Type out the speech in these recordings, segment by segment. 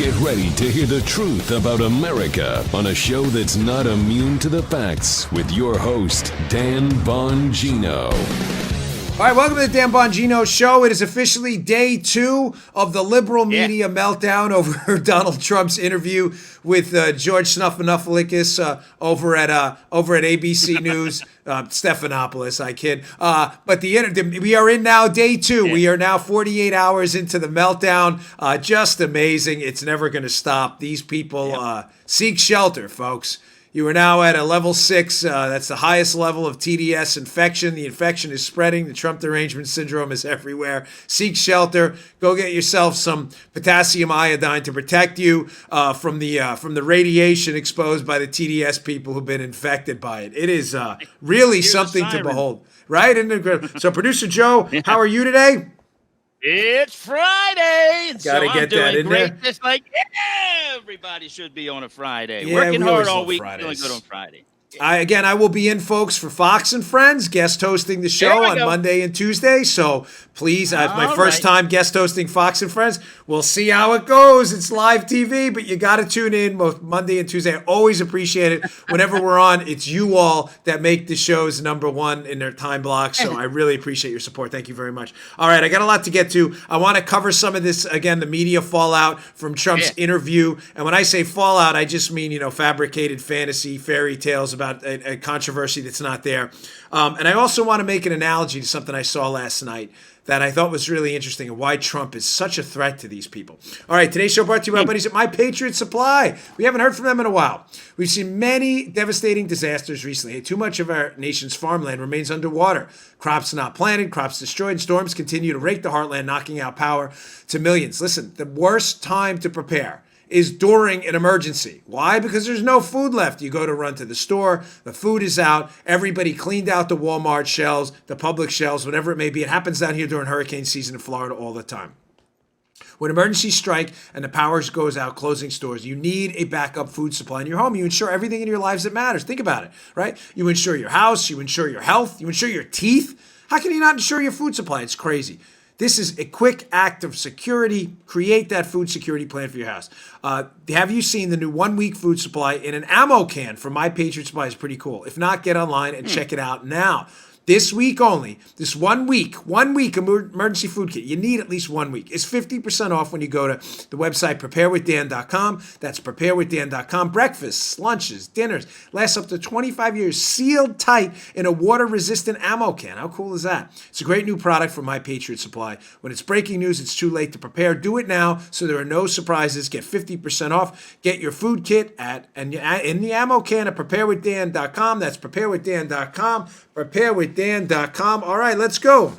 Get ready to hear the truth about America on a show that's not immune to the facts with your host, Dan Bongino. All right, welcome to the Dan Bongino Show. It is officially day 2 of the liberal media meltdown over Donald Trump's interview with George Snuffleupagus over at ABC News. Stephanopoulos, I kid. But we are in now day 2. We are now 48 hours into the meltdown. Just amazing. It's never going to stop. These people seek shelter, folks. You are now at a level 6. That's the highest level of TDS infection. The infection is spreading. The Trump derangement syndrome is everywhere. Seek shelter. Go get yourself some potassium iodine to protect you from the radiation exposed by the TDS people who've been infected by it. It is really something to behold, right? So, Producer Joe, how are you today? It's Friday. Gotta get that in great, there. Just like everybody should be on a Friday. Yeah, Working we hard always all love week, Fridays. feeling good on Friday. I will be in, folks, for Fox and Friends, guest hosting the show on Monday and Tuesday. So please, it's my first time guest hosting Fox and Friends. We'll see how it goes. It's live TV, but you got to tune in both Monday and Tuesday. I always appreciate it. Whenever we're on, it's you all that make the shows number one in their time blocks. So I really appreciate your support. Thank you very much. All right, I got a lot to get to. I want to cover some of this, again, the media fallout from Trump's interview. And when I say fallout, I just mean, fabricated fantasy, fairy tales about a controversy that's not there. And I also want to make an analogy to something I saw last night that I thought was really interesting and why Trump is such a threat to these people. All right, today's show brought to you by our buddies at My Patriot Supply. We haven't heard from them in a while. We've seen many devastating disasters recently. Too much of our nation's farmland remains underwater. Crops not planted, crops destroyed, storms continue to rake the heartland, knocking out power to millions. Listen, the worst time to prepare is during an emergency. Why? Because there's no food left. You go to run to the store, the food is out, everybody cleaned out the Walmart shelves, the public shelves, whatever it may be. It happens down here during hurricane season in Florida all the time. When emergencies strike and the power goes out, closing stores, you need a backup food supply in your home. You ensure everything in your lives that matters. Think about it, right? You insure your house, you insure your health, you insure your teeth. How can you not insure your food supply? It's crazy. This is a quick act of security. Create that food security plan for your house. Have you seen the new 1-week food supply in an ammo can from My Patriot Supply? Is pretty cool. If not, get online and check it out now. This week only, this 1 week emergency food kit, you need at least 1 week. It's 50% off when you go to the website preparewithdan.com. That's preparewithdan.com. Breakfasts, lunches, dinners, lasts up to 25 years, sealed tight in a water-resistant ammo can. How cool is that? It's a great new product from My Patriot Supply. When it's breaking news, it's too late to prepare. Do it now so there are no surprises. Get 50% off. Get your food kit in the ammo can at preparewithdan.com. That's preparewithdan.com. Preparewithdan.com. All right, let's go. Here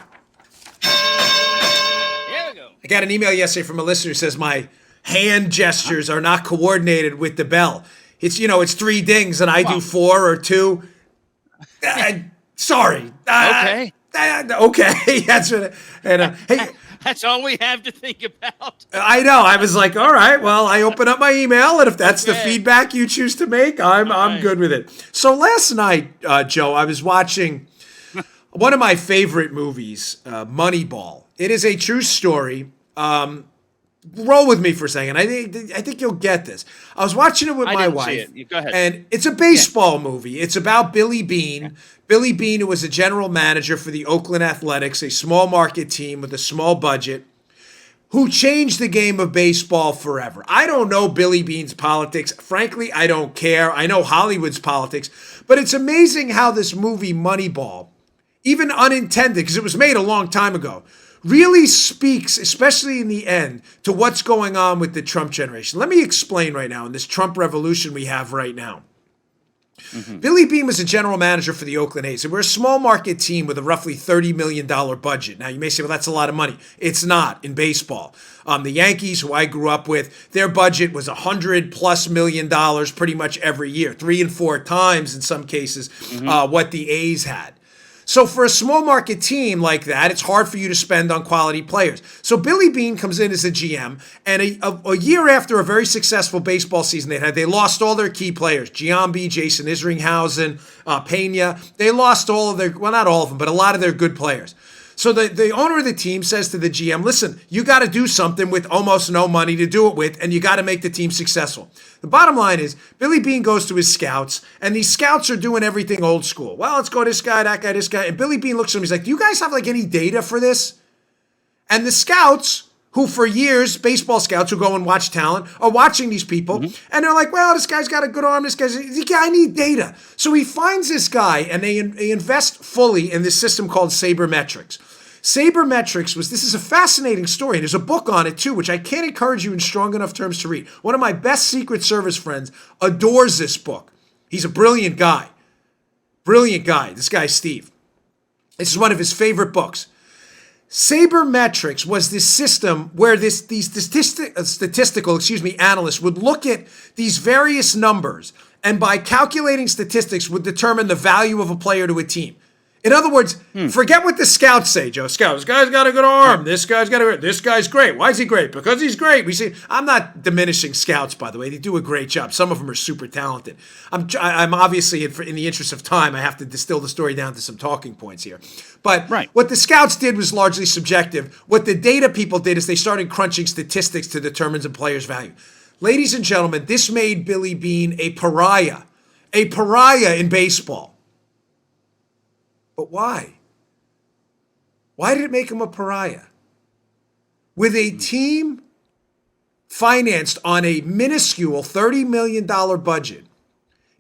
we go. I got an email yesterday from a listener who says my hand gestures are not coordinated with the bell. It's, it's 3 dings and I do 4 or 2. Sorry. Okay. Okay. That's what. Hey. That's all we have to think about. I know. I was like, all right, well, I open up my email, and if that's the feedback you choose to make, I'm good with it. So last night, Joe, I was watching one of my favorite movies, Moneyball. It is a true story. Roll with me for a second. I think you'll get this. I was watching it with my wife. Go ahead. And it's a baseball movie. It's about Billy Beane. Okay. Billy Beane, who was a general manager for the Oakland Athletics, a small market team with a small budget, who changed the game of baseball forever. I don't know Billy Beane's politics. Frankly, I don't care. I know Hollywood's politics. But it's amazing how this movie, Moneyball, even unintended, because it was made a long time ago, really speaks, especially in the end, to what's going on with the Trump generation. Let me explain right now in this Trump revolution we have right now. Mm-hmm. Billy Beane was a general manager for the Oakland A's. And we're a small market team with a roughly $30 million budget. Now, you may say, well, that's a lot of money. It's not in baseball. The Yankees, who I grew up with, their budget was $100+ million pretty much every year, 3 and 4 times in some cases what the A's had. So for a small market team like that, it's hard for you to spend on quality players. So Billy Beane comes in as a GM, and a year after a very successful baseball season they lost all their key players. Giambi, Jason Isringhausen, Pena. They lost all of their, well, not all of them, but a lot of their good players. So the owner of the team says to the GM, listen, you got to do something with almost no money to do it with, and you got to make the team successful. The bottom line is Billy Beane goes to his scouts, and these scouts are doing everything old school. Well, let's go this guy, that guy, this guy. And Billy Beane looks at him, he's like, do you guys have like any data for this? And the scouts, who for years, baseball scouts who go and watch talent, are watching these people, and they're like, well, this guy's got a good arm, I need data. So he finds this guy, and they invest fully in this system called Sabermetrics. Sabermetrics this is a fascinating story, and there's a book on it too, which I can't encourage you in strong enough terms to read. One of my best Secret Service friends adores this book. He's a brilliant guy. Brilliant guy. This guy, Steve. This is one of his favorite books. Sabermetrics was this system where these statistical analysts would look at these various numbers and by calculating statistics would determine the value of a player to a team. In other words, forget what the scouts say, Joe. Scouts, this guy's got a good arm. This guy's great. Why is he great? Because he's great. I'm not diminishing scouts, by the way. They do a great job. Some of them are super talented. I'm obviously, in the interest of time, I have to distill the story down to some talking points here. But What the scouts did was largely subjective. What the data people did is they started crunching statistics to determine a player's value. Ladies and gentlemen, this made Billy Beane a pariah in baseball. But why? Why did it make him a pariah? With a team financed on a minuscule $30 million budget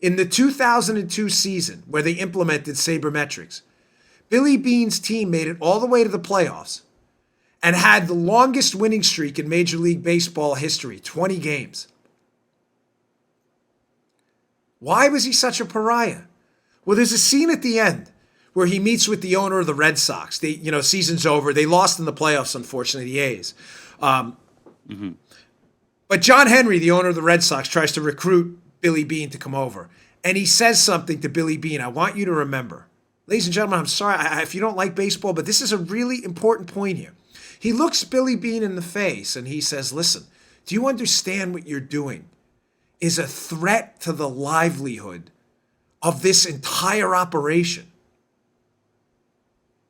in the 2002 season where they implemented Sabermetrics, Billy Beane's team made it all the way to the playoffs and had the longest winning streak in Major League Baseball history, 20 games. Why was he such a pariah? Well, there's a scene at the end where he meets with the owner of the Red Sox. Season's over. They lost in the playoffs, unfortunately, the A's. But John Henry, the owner of the Red Sox, tries to recruit Billy Beane to come over. And he says something to Billy Beane I want you to remember. Ladies and gentlemen, I'm sorry if you don't like baseball, but this is a really important point here. He looks Billy Beane in the face and he says, listen, do you understand what you're doing is a threat to the livelihood of this entire operation?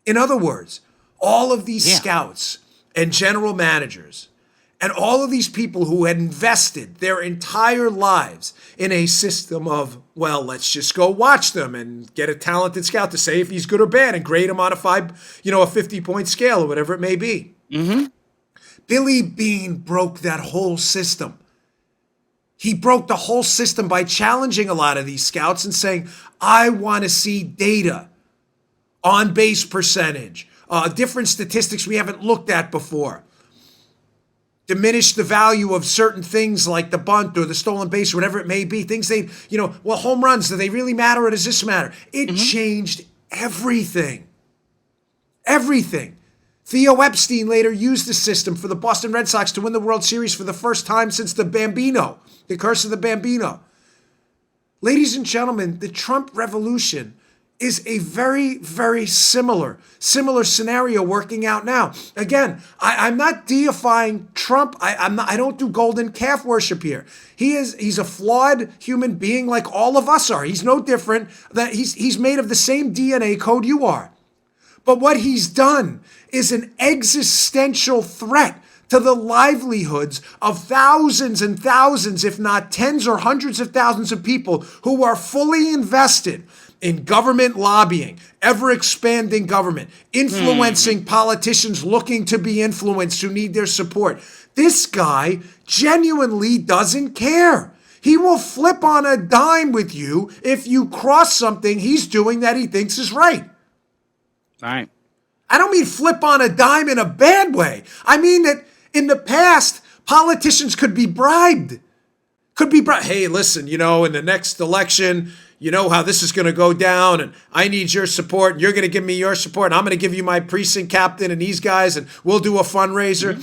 In other words, all of these scouts and general managers and all of these people who had invested their entire lives in a system of, well, let's just go watch them and get a talented scout to say if he's good or bad and grade him on a 50-point scale or whatever it may be. Billy Beane broke that whole system. He broke the whole system by challenging a lot of these scouts and saying, I want to see data. On base percentage, different statistics we haven't looked at before. Diminish the value of certain things like the bunt or the stolen base or whatever it may be. Things home runs, do they really matter or does this matter? It changed everything. Everything. Theo Epstein later used the system for the Boston Red Sox to win the World Series for the first time since the Bambino, the curse of the Bambino. Ladies and gentlemen, the Trump revolution is a very, very similar scenario working out now. Again, I'm not deifying Trump. I don't do golden calf worship here. He's a flawed human being like all of us are. He's no different. That he's made of the same DNA code you are. But what he's done is an existential threat to the livelihoods of thousands and thousands, if not tens or hundreds of thousands of people who are fully invested in government lobbying, ever-expanding government, influencing politicians looking to be influenced who need their support. This guy genuinely doesn't care. He will flip on a dime with you if you cross something he's doing that he thinks is right. Right. I don't mean flip on a dime in a bad way. I mean that in the past, politicians could be bribed. Hey, listen, in the next election, you know how this is going to go down, and I need your support, and you're going to give me your support, and I'm going to give you my precinct captain and these guys, and we'll do a fundraiser.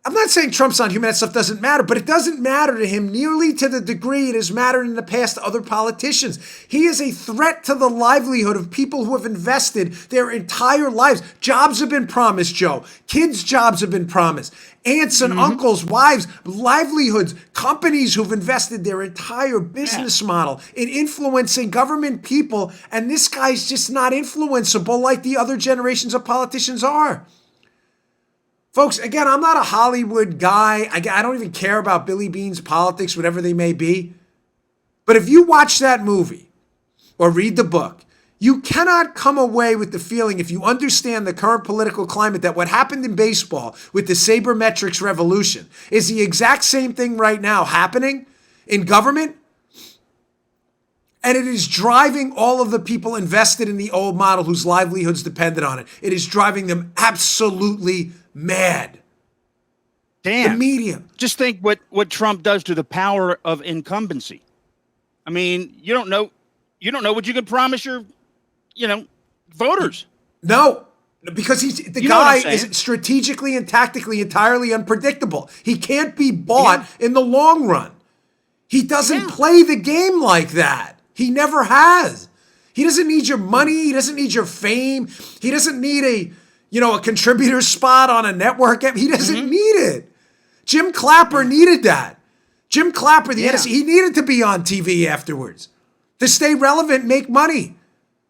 I'm not saying Trump's not human, that stuff doesn't matter, but it doesn't matter to him nearly to the degree it has mattered in the past to other politicians. He is a threat to the livelihood of people who have invested their entire lives. Jobs have been promised, Joe. Kids' jobs have been promised. Aunts and uncles, wives, livelihoods, companies who've invested their entire business model in influencing government people, and this guy's just not influenceable like the other generations of politicians are. Folks, again, I'm not a Hollywood guy. I don't even care about Billy Bean's politics, whatever they may be. But if you watch that movie or read the book, you cannot come away with the feeling, if you understand the current political climate, that what happened in baseball with the sabermetrics revolution is the exact same thing right now happening in government. And it is driving all of the people invested in the old model whose livelihoods depended on it. It is driving them absolutely mad. Damn. The media. Just think what Trump does to the power of incumbency. I mean, you don't know what you can promise your, voters. No, because the guy is strategically and tactically entirely unpredictable. He can't be bought in the long run. He doesn't play the game like that. He never has. He doesn't need your money. He doesn't need your fame. He doesn't need a contributor spot on a network. He doesn't need it. Jim Clapper needed that. Jim Clapper, the NSC, he needed to be on TV afterwards to stay relevant, make money.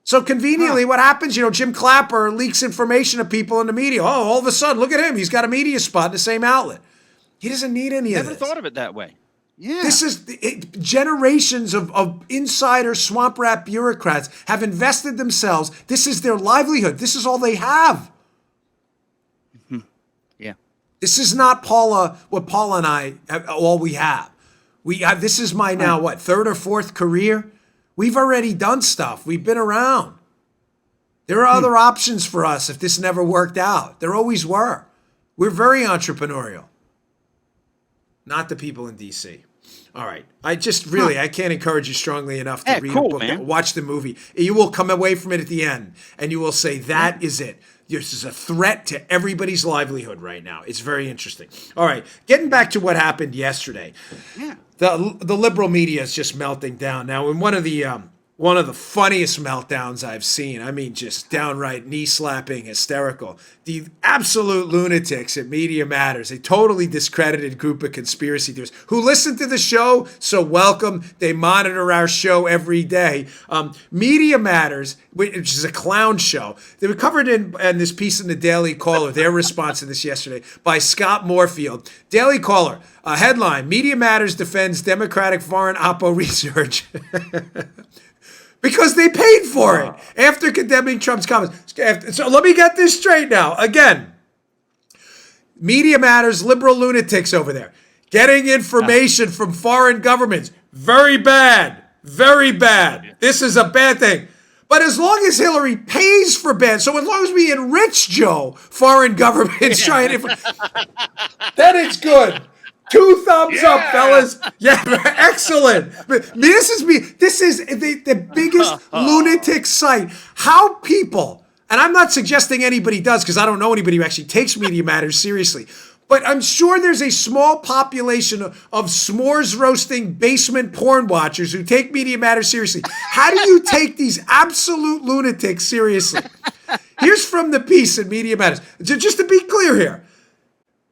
So conveniently, what happens, Jim Clapper leaks information to people in the media. Oh, all of a sudden, look at him. He's got a media spot in the same outlet. He doesn't need any of this. Never thought of it that way. Yeah. This is generations of insider swamp rat bureaucrats have invested themselves. This is their livelihood. This is all they have. Yeah. This is not what Paula and I, all we have. This is my now, third or fourth career? We've already done stuff. We've been around. There are other options for us if this never worked out. There always were. We're very entrepreneurial. Not the people in D.C. All right. I can't encourage you strongly enough to read a book, watch the movie. You will come away from it at the end, and you will say, that is it. This is a threat to everybody's livelihood right now. It's very interesting. All right. Getting back to what happened yesterday. Yeah. The liberal media is just melting down. Now, in one of the funniest meltdowns I've seen, I mean, just downright knee-slapping, hysterical, the absolute lunatics at Media Matters, a totally discredited group of conspiracy theorists who listen to the show, so welcome. They monitor our show every day. Media Matters, which is a clown show, they were covered in this piece in the Daily Caller, their response to this yesterday, by Scott Moorfield. Daily Caller, headline, Media Matters defends Democratic foreign oppo research. Because they paid for it after condemning Trump's comments. So let me get this straight now. Again, Media Matters, liberal lunatics over there, getting information from foreign governments. Very bad. Very bad. This is a bad thing. But as long as Hillary pays for bad, so as long as we enrich Joe, forein governments trying to, then it's good. 2 thumbs up, fellas. Yeah, excellent. This is the biggest lunatic site. How people, and I'm not suggesting anybody does because I don't know anybody who actually takes Media Matters seriously, but I'm sure there's a small population of s'mores roasting basement porn watchers who take Media Matters seriously. How do you take these absolute lunatics seriously? Here's from the piece in Media Matters. Just to be clear here.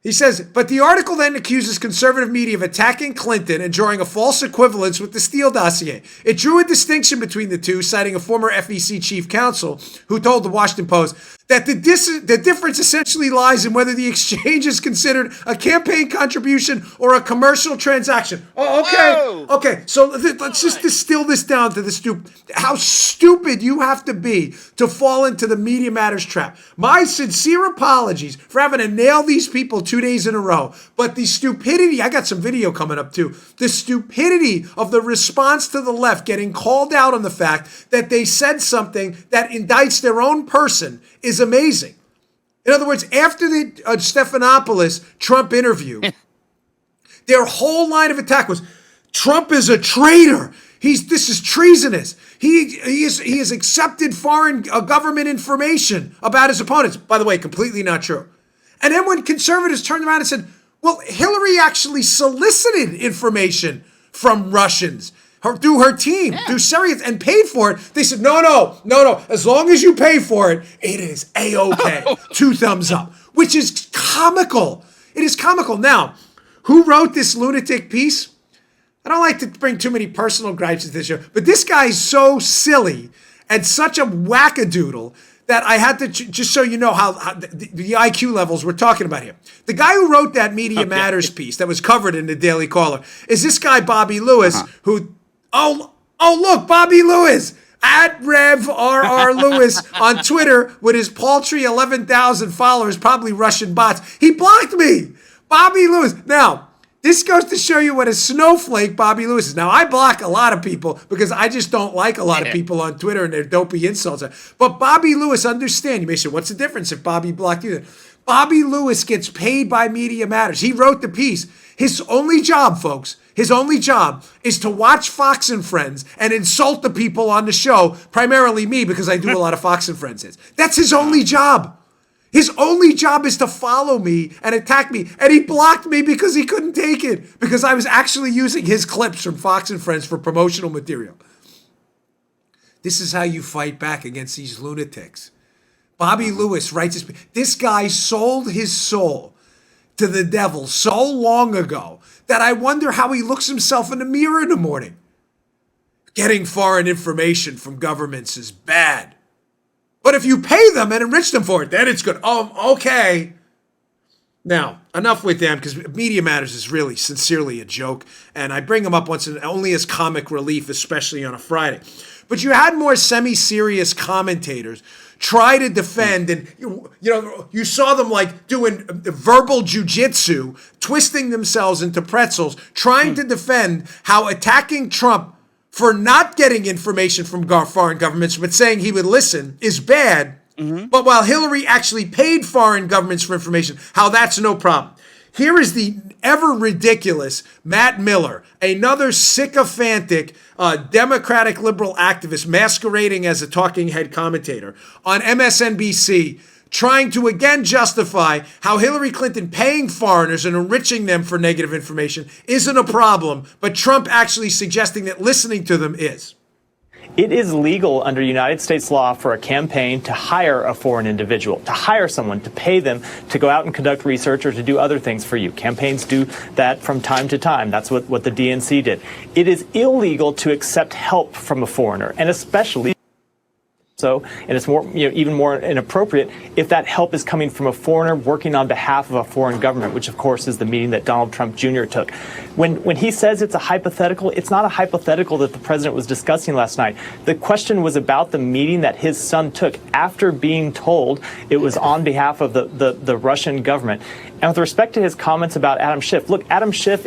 He says, but the article then accuses conservative media of attacking Clinton and drawing a false equivalence with the Steele dossier. It drew a distinction between the two, citing a former FEC chief counsel who told the Washington Post that the difference essentially lies in whether the exchange is considered a campaign contribution or a commercial transaction. Oh, okay. Whoa. Okay, so let's just distill this down to how stupid you have to be to fall into the Media Matters trap. My sincere apologies for having to nail these people 2 days in a row. But the stupidity, I got some video coming up too, the stupidity of the response to the left getting called out on the fact that they said something that indicts their own person is amazing. In other words, after the Stephanopoulos Trump interview, their whole line of attack was, Trump is a traitor. This is treasonous. He has accepted foreign government information about his opponents. By the way, completely not true. And then when conservatives turned around and said, Well, Hillary actually solicited information from Russians through her team, through Syria, and paid for it. They said, no. As long as you pay for it, it is A-OK. 2 thumbs up, which is comical. It is comical. Now, who wrote this lunatic piece? I don't like to bring too many personal gripes to this show, but this guy's so silly and such a wackadoodle that I had to just so you know how the IQ levels we're talking about here. The guy who wrote that Media Matters piece that was covered in the Daily Caller is this guy, Bobby Lewis, who, look, Bobby Lewis, at Rev RR Lewis on Twitter with his paltry 11,000 followers, probably Russian bots. He blocked me. Bobby Lewis. Now, this goes to show you what a snowflake Bobby Lewis is. Now, I block a lot of people because I just don't like a lot of people on Twitter and their dopey insults. But Bobby Lewis, understand. You may say, what's the difference if Bobby blocked you? Bobby Lewis gets paid by Media Matters. He wrote the piece. His only job, folks, his only job is to watch Fox and Friends and insult the people on the show, primarily me because I do a lot of Fox and Friends hits. That's his only job. His only job is to follow me and attack me. And he blocked me because he couldn't take it. Because I was actually using his clips from Fox and Friends for promotional material. This is how you fight back against these lunatics. Bobby Lewis writes this guy sold his soul to the devil so long ago that I wonder how he looks himself in the mirror in the morning. Getting foreign information from governments is bad. But if you pay them and enrich them for it, then it's good. Oh, okay. Now, enough with them, because Media Matters is really sincerely a joke, and I bring them up only as comic relief, especially on a Friday. But you had more semi-serious commentators try to defend, and you saw them like doing verbal jujitsu, twisting themselves into pretzels, trying to defend how attacking Trump for not getting information from foreign governments, but saying he would listen, is bad. But while Hillary actually paid foreign governments for information, how that's no problem. Here is the ever ridiculous Matt Miller, another sycophantic Democratic liberal activist masquerading as a talking head commentator on MSNBC, trying to again justify how Hillary Clinton paying foreigners and enriching them for negative information isn't a problem, but Trump actually suggesting that listening to them is. It is legal under United States law for a campaign to hire a foreign individual, to hire someone, to pay them to go out and conduct research or to do other things for you. Campaigns do that from time to time. That's what the DNC did. It is illegal to accept help from a foreigner, and especially so, and it's more, even more inappropriate if that help is coming from a foreigner working on behalf of a foreign government, which of course is the meeting that Donald Trump Jr. took. When he says it's a hypothetical, it's not a hypothetical that the president was discussing last night. The question was about the meeting that his son took after being told it was on behalf of the Russian government. And with respect to his comments about Adam Schiff, look, Adam Schiff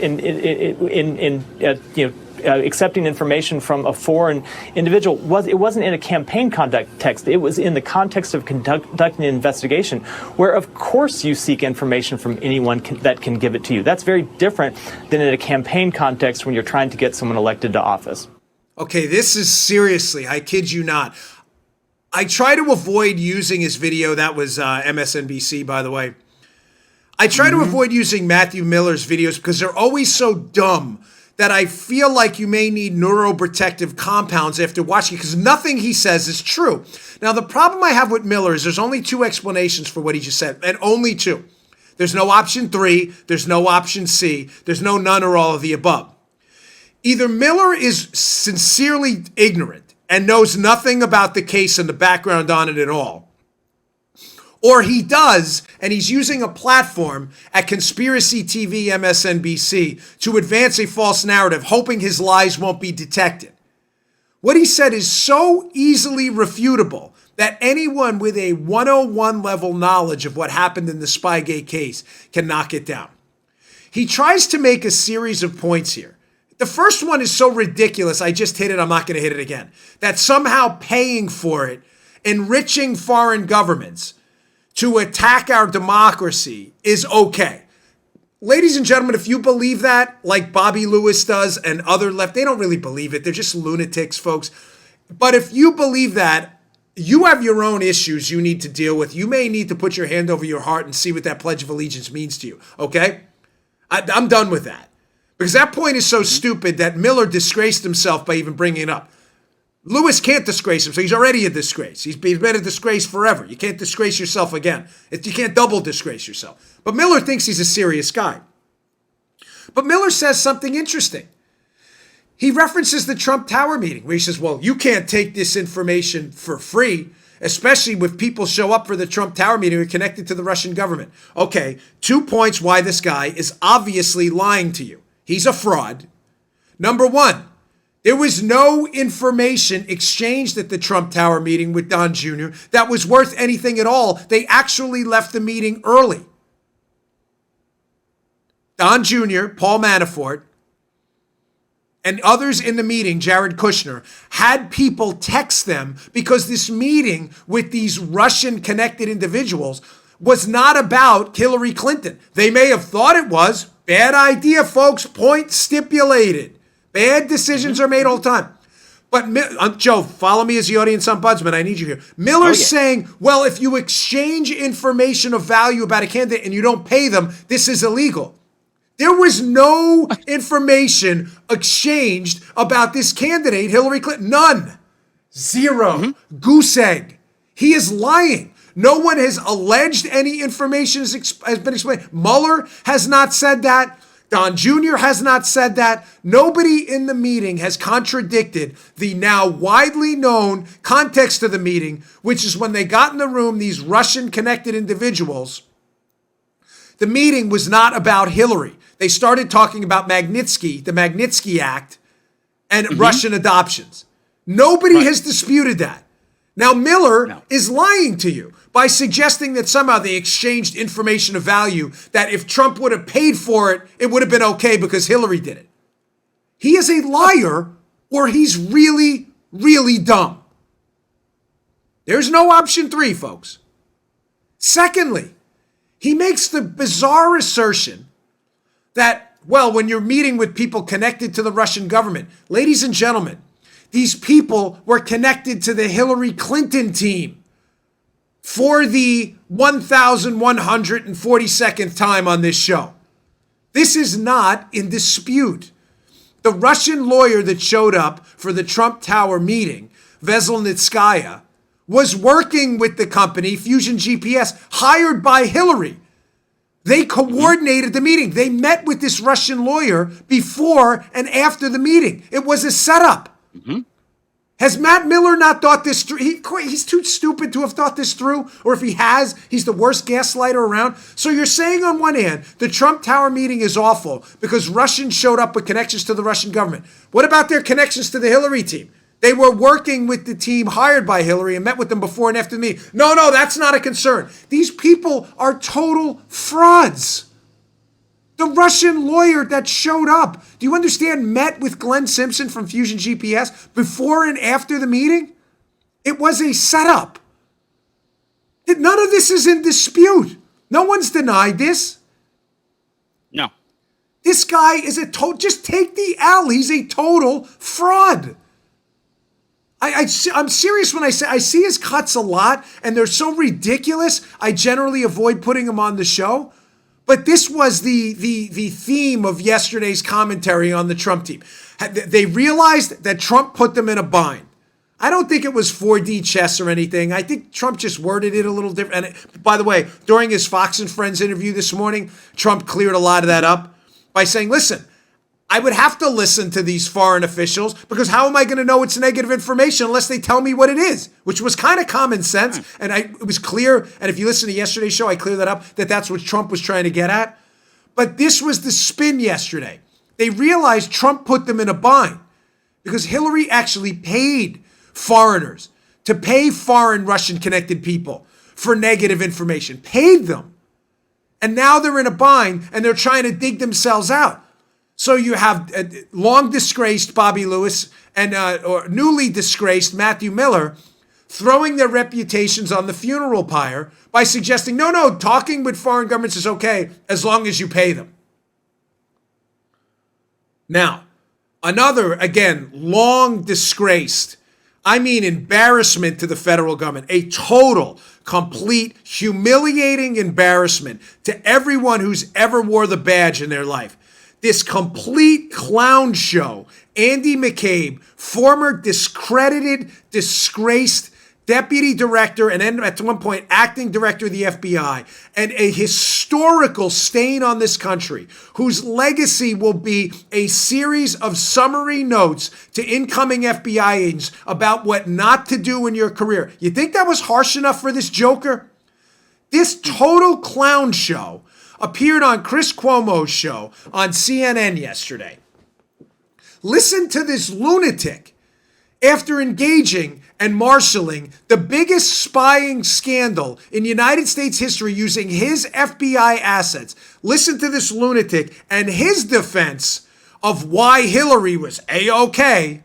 accepting information from a foreign individual it wasn't in a campaign context. It was in the context of conducting an investigation, where of course you seek information from anyone that can give it to you. That's very different than in a campaign context when you're trying to get someone elected to office. Okay, this is seriously, I kid you not. I try to avoid using his video. That was MSNBC, by the way. I try to avoid using Matthew Miller's videos because they're always so dumb that I feel like you may need neuroprotective compounds after watching it, because nothing he says is true. Now, the problem I have with Miller is there's only 2 explanations for what he just said, and only 2. There's no option 3, there's no option C, there's no none or all of the above. Either Miller is sincerely ignorant and knows nothing about the case and the background on it at all, or he does, and he's using a platform at Conspiracy TV MSNBC to advance a false narrative, hoping his lies won't be detected. What he said is so easily refutable that anyone with a 101 level knowledge of what happened in the Spygate case can knock it down. He tries to make a series of points here. The first one is so ridiculous, I just hit it, I'm not going to hit it again. That somehow paying for it, enriching foreign governments to attack our democracy is okay. Ladies and gentlemen, if you believe that, like Bobby Lewis does and other left, they don't really believe it. They're just lunatics, folks. But if you believe that, you have your own issues you need to deal with. You may need to put your hand over your heart and see what that Pledge of Allegiance means to you, okay? I'm done with that. Because that point is so stupid that Miller disgraced himself by even bringing it up. Lewis can't disgrace him, so he's already a disgrace. He's been a disgrace forever. You can't disgrace yourself again. You can't double disgrace yourself. But Miller thinks he's a serious guy. But Miller says something interesting. He references the Trump Tower meeting where he says, well, you can't take this information for free, especially if people show up for the Trump Tower meeting who are connected to the Russian government. Okay, 2 points why this guy is obviously lying to you. He's a fraud. Number one, there was no information exchanged at the Trump Tower meeting with Don Jr. that was worth anything at all. They actually left the meeting early. Don Jr., Paul Manafort, and others in the meeting, Jared Kushner, had people text them because this meeting with these Russian-connected individuals was not about Hillary Clinton. They may have thought it was. Bad idea, folks. Point stipulated. Bad decisions are made all the time. But Joe, follow me as the audience ombudsman. I need you here. Miller's saying, well, if you exchange information of value about a candidate and you don't pay them, this is illegal. There was no information exchanged about this candidate, Hillary Clinton. None. Zero. Goose egg. He is lying. No one has alleged any information has been explained. Mueller has not said that. Don Jr. has not said that. Nobody in the meeting has contradicted the now widely known context of the meeting, which is when they got in the room, these Russian-connected individuals, the meeting was not about Hillary. They started talking about Magnitsky, the Magnitsky Act, and Russian adoptions. Nobody has disputed that. Now, Miller is lying to you by suggesting that somehow they exchanged information of value, that if Trump would have paid for it, it would have been okay because Hillary did it. He is a liar, or he's really, really dumb. There's no option 3, folks. Secondly, he makes the bizarre assertion that, well, when you're meeting with people connected to the Russian government, ladies and gentlemen, these people were connected to the Hillary Clinton team for the 1,142nd time on this show. This is not in dispute. The Russian lawyer that showed up for the Trump Tower meeting, Veselnitskaya, was working with the company, Fusion GPS, hired by Hillary. They coordinated the meeting. They met with this Russian lawyer before and after the meeting. It was a setup. Has Matt Miller not thought this through? He's too stupid to have thought this through. Or if he has, he's the worst gaslighter around. So you're saying on one hand, the Trump Tower meeting is awful because Russians showed up with connections to the Russian government. What about their connections to the Hillary team? They were working with the team hired by Hillary and met with them before and after the meeting. No, that's not a concern. These people are total frauds. The Russian lawyer that showed up, do you understand, met with Glenn Simpson from Fusion GPS before and after the meeting? It was a setup. None of this is in dispute. No one's denied this. No. This guy is just take the L. He's a total fraud. I'm serious when I say I see his cuts a lot, and they're so ridiculous, I generally avoid putting them on the show. But this was the theme of yesterday's commentary on the Trump team. They realized that Trump put them in a bind. I don't think it was 4D chess or anything. I think Trump just worded it a little different. And by the way, during his Fox and Friends interview this morning, Trump cleared a lot of that up by saying, listen, I would have to listen to these foreign officials because how am I going to know it's negative information unless they tell me what it is, which was kind of common sense. And it was clear. And if you listen to yesterday's show, I cleared that up, that's what Trump was trying to get at. But this was the spin yesterday. They realized Trump put them in a bind because Hillary actually paid foreigners to pay foreign Russian-connected people for negative information, paid them. And now they're in a bind and they're trying to dig themselves out. So you have long disgraced Bobby Lewis and or newly disgraced Matthew Miller throwing their reputations on the funeral pyre by suggesting, no, talking with foreign governments is okay as long as you pay them. Now, another, again, long disgraced I mean embarrassment to the federal government, a total, complete, humiliating embarrassment to everyone who's ever wore the badge in their life. This complete clown show. Andy McCabe, former discredited, disgraced deputy director and then at one point acting director of the FBI, and a historical stain on this country whose legacy will be a series of summary notes to incoming FBI agents about what not to do in your career. You think that was harsh enough for this joker? This total clown show appeared on Chris Cuomo's show on CNN yesterday. Listen to this lunatic after engaging and marshaling the biggest spying scandal in United States history using his FBI assets. Listen to this lunatic and his defense of why Hillary was A-OK,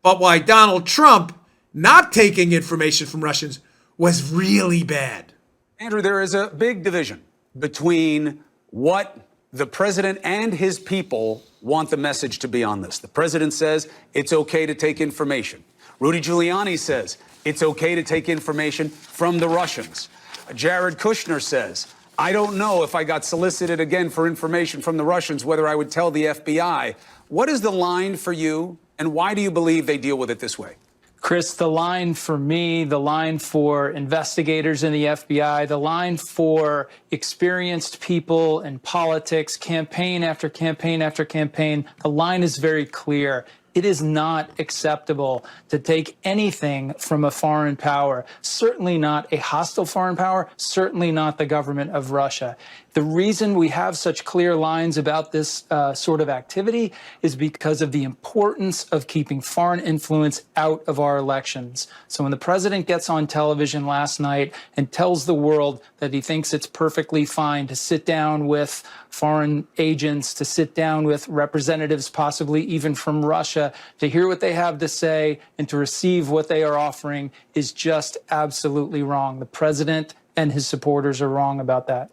but why Donald Trump not taking information from Russians was really bad. Andrew, there is a big division between what the president and his people want the message to be on this. The president says it's okay to take information. Rudy Giuliani says it's okay to take information from the Russians. Jared Kushner says, I don't know if I got solicited again for information from the Russians, whether I would tell the FBI. What is the line for you, and why do you believe they deal with it this way? Chris, the line for me, the line for investigators in the FBI, the line for experienced people in politics, campaign after campaign after campaign, the line is very clear. It is not acceptable to take anything from a foreign power, certainly not a hostile foreign power, certainly not the government of Russia. The reason we have such clear lines about this sort of activity is because of the importance of keeping foreign influence out of our elections. So when the president gets on television last night and tells the world that he thinks it's perfectly fine to sit down with foreign agents, to sit down with representatives, possibly even from Russia, to hear what they have to say and to receive what they are offering is just absolutely wrong. The president and his supporters are wrong about that.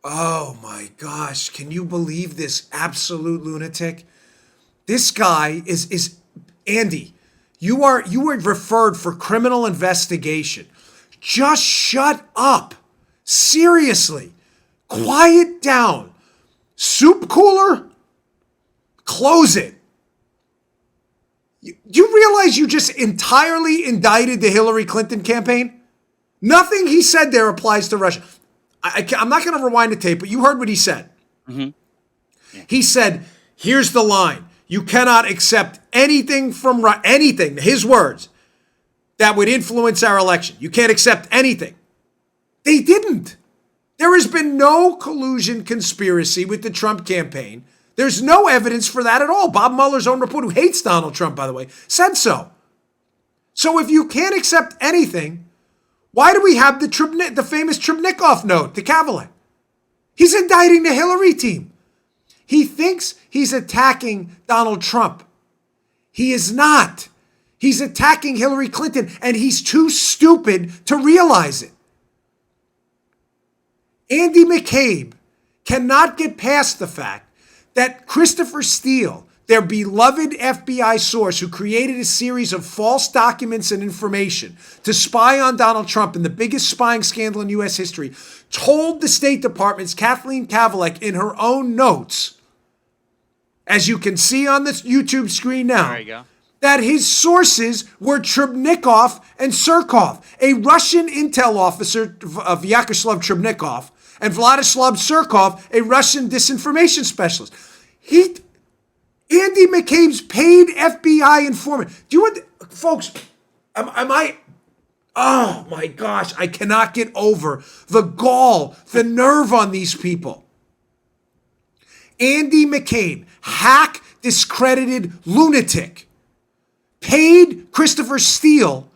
Oh my gosh, can you believe this absolute lunatic? This guy is Andy, you were referred for criminal investigation. Just shut up. Seriously. Quiet down. Soup cooler? Close it. You realize you just entirely indicted the Hillary Clinton campaign? Nothing he said there applies to Russia. I'm not going to rewind the tape, but you heard what he said. Mm-hmm. Yeah. He said, here's the line. You cannot accept anything from anything, his words, that would influence our election. You can't accept anything. They didn't. There has been no collusion conspiracy with the Trump campaign. There's no evidence for that at all. Bob Mueller's own report, who hates Donald Trump, by the way, said so. So if you can't accept anything, why do we have the famous Trebnikov note to Kavalek? He's indicting the Hillary team. He thinks he's attacking Donald Trump. He is not. He's attacking Hillary Clinton, and he's too stupid to realize it. Andy McCabe cannot get past the fact that Christopher Steele, their beloved FBI source who created a series of false documents and information to spy on Donald Trump in the biggest spying scandal in U.S. history, told the State Department's Kathleen Kavalek in her own notes, as you can see on this YouTube screen now, there you go, that his sources were Trebnikov and Surkov, a Russian intel officer, Vyacheslav Trebnikov, and Vladislav Surkov, a Russian disinformation specialist. Andy McCabe's paid FBI informant. Do you want, folks, oh my gosh, I cannot get over the gall, the nerve on these people. Andy McCabe, hack, discredited lunatic, paid Christopher Steele,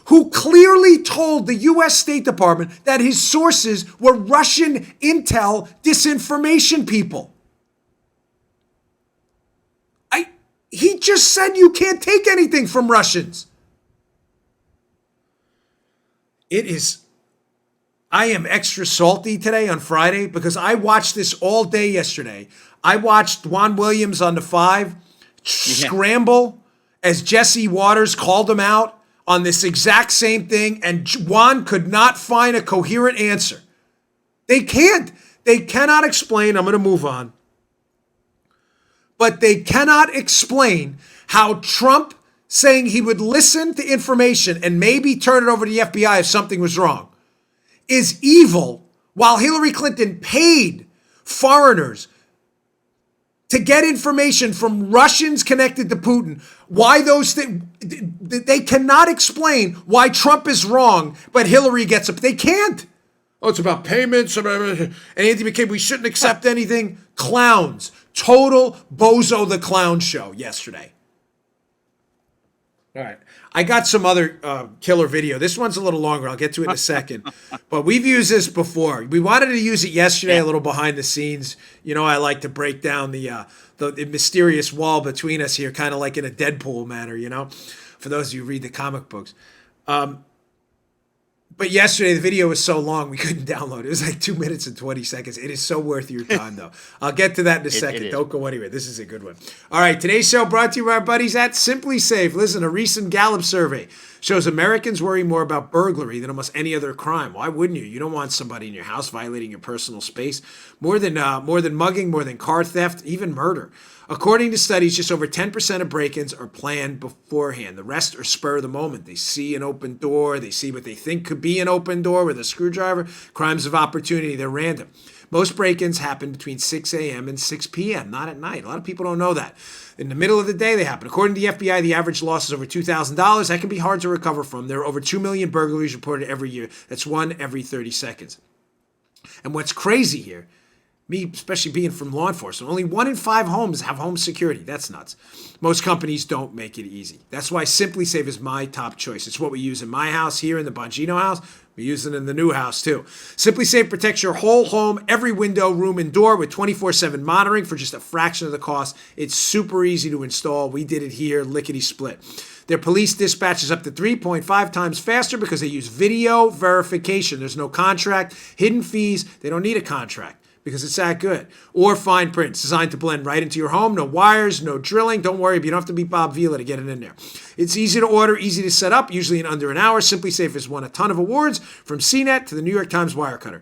who clearly told the U.S. State Department that his sources were Russian intel disinformation people. He just said you can't take anything from Russians. I am extra salty today on Friday because I watched this all day yesterday. I watched Juan Williams on the 5 scramble as Jesse Waters called him out on this exact same thing, and Juan could not find a coherent answer. They can't. They cannot explain. I'm going to move on. But they cannot explain how Trump saying he would listen to information and maybe turn it over to the FBI if something was wrong is evil, while Hillary Clinton paid foreigners to get information from Russians connected to Putin. Why those things, they cannot explain why Trump is wrong, but Hillary gets up. They can't. Oh, it's about payments. And Anthony McCabe, we shouldn't accept anything. Clowns. Total Bozo the Clown show yesterday. All right. I got some other killer video. This one's a little longer. I'll get to it in a second. But we've used this before. We wanted to use it yesterday, a little behind the scenes. You know, I like to break down the mysterious wall between us here, kind of like in a Deadpool manner, you know, for those of you who read the comic books. But yesterday, the video was so long, we couldn't download it. It was like 2 minutes and 20 seconds. It is so worth your time, though. I'll get to that in a second. Don't go anywhere. This is a good one. All right, today's show brought to you by our buddies at Simply Safe. Listen, a recent Gallup survey shows Americans worry more about burglary than almost any other crime. Why wouldn't you? You don't want somebody in your house violating your personal space. More than mugging, more than car theft, even murder. According to studies, just over 10% of break-ins are planned beforehand. The rest are spur of the moment. They see an open door. They see what they think could be an open door with a screwdriver. Crimes of opportunity, they're random. Most break-ins happen between 6 a.m. and 6 p.m., not at night. A lot of people don't know that. In the middle of the day, they happen. According to the FBI, the average loss is over $2,000. That can be hard to recover from. There are over 2 million burglaries reported every year. That's one every 30 seconds. And what's crazy here, me especially being from law enforcement, only 1 in 5 homes have home security. That's nuts. Most companies don't make it easy. That's why Simply Safe is my top choice. It's what we use in my house here in the Bongino house. We use it in the new house too. Simply Safe protects your whole home, every window, room, and door with 24/7 monitoring for just a fraction of the cost. It's super easy to install. We did it here, lickety split. Their police dispatch is up to 3.5 times faster because they use video verification. There's no contract, hidden fees. They don't need a contract because it's that good. Or fine print. It's designed to blend right into your home. No wires, no drilling. Don't worry, you don't have to be Bob Vila to get it in there. It's easy to order, easy to set up, usually in under an hour. Simply Safe has won a ton of awards, from CNET to the New York Times Wirecutter.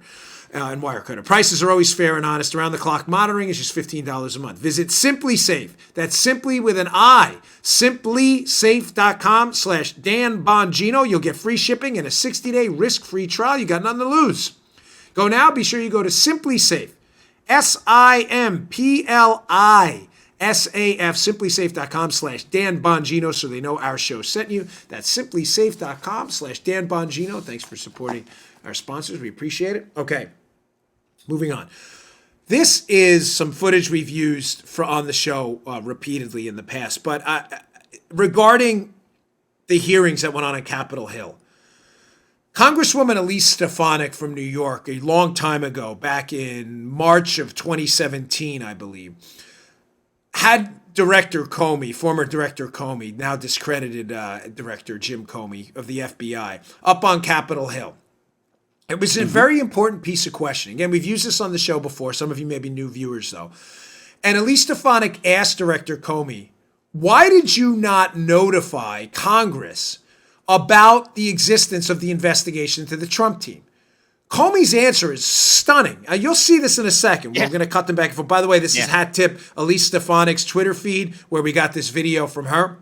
Prices are always fair and honest. Around-the-clock monitoring is just $15 a month. Visit Simply Safe. That's simply with an I. SimplySafe.com/Dan Bongino. You'll get free shipping and a 60-day risk-free trial. You got nothing to lose. Go now. Be sure you go to Simply Safe. SimplySafe. SimplySafe.com/Dan Bongino, so they know our show sent you. That's SimplySafe.com/Dan Bongino. Thanks for supporting our sponsors. We appreciate it. Okay, moving on. This is some footage we've used on the show repeatedly in the past, but regarding the hearings that went on Capitol Hill. Congresswoman Elise Stefanik from New York, a long time ago, back in March of 2017, I believe, had Director Comey, former Director Comey, now discredited Director Jim Comey of the FBI, up on Capitol Hill. It was a very important piece of questioning. Again, we've used this on the show before. Some of you may be new viewers, though. And Elise Stefanik asked Director Comey, why did you not notify Congress about the existence of the investigation to the Trump team? Comey's answer is stunning. You'll see this in a second. We're going to cut them back and forth. By the way, this is Hat Tip, Elise Stefanik's Twitter feed, where we got this video from her.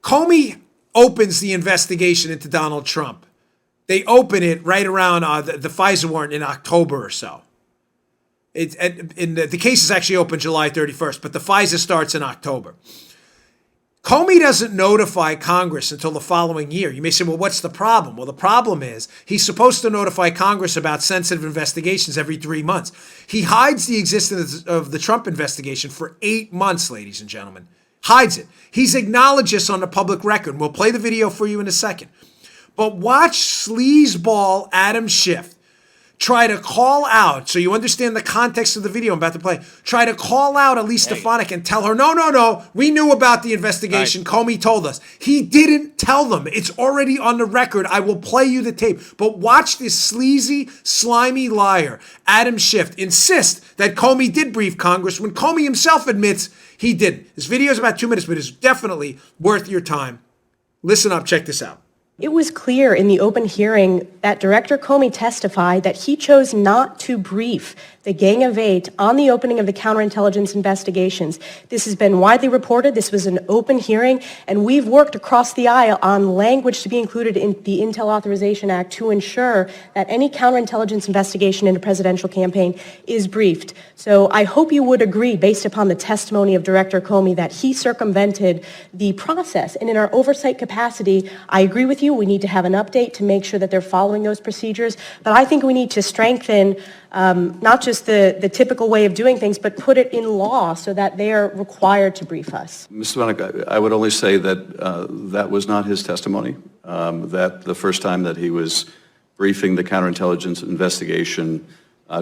Comey opens the investigation into Donald Trump. They open it right around the FISA warrant in October or so. The case is actually open July 31st, but the FISA starts in October. Comey doesn't notify Congress until the following year. You may say, well, what's the problem? Well, the problem is he's supposed to notify Congress about sensitive investigations every 3 months. He hides the existence of the Trump investigation for 8 months, ladies and gentlemen. Hides it. He's acknowledged this on the public record. We'll play the video for you in a second. But watch sleazeball Adam Schiff try to call out, so you understand the context of the video I'm about to play, try to call out Elise Stefanik and tell her, no, we knew about the investigation. Right. Comey told us. He didn't tell them. It's already on the record. I will play you the tape. But watch this sleazy, slimy liar, Adam Schiff, insist that Comey did brief Congress when Comey himself admits he didn't. This video is about 2 minutes, but it's definitely worth your time. Listen up. Check this out. It was clear in the open hearing that Director Comey testified that he chose not to brief the Gang of Eight on the opening of the counterintelligence investigations. This has been widely reported. This was an open hearing, and we've worked across the aisle on language to be included in the Intel Authorization Act to ensure that any counterintelligence investigation in a presidential campaign is briefed. So I hope you would agree, based upon the testimony of Director Comey, that he circumvented the process. And in our oversight capacity, I agree with you. We need to have an update to make sure that they're following those procedures. But I think we need to strengthen not just the typical way of doing things, but put it in law so that they are required to brief us. Mr. Vanek, I would only say that that was not his testimony, that the first time that he was briefing the counterintelligence investigation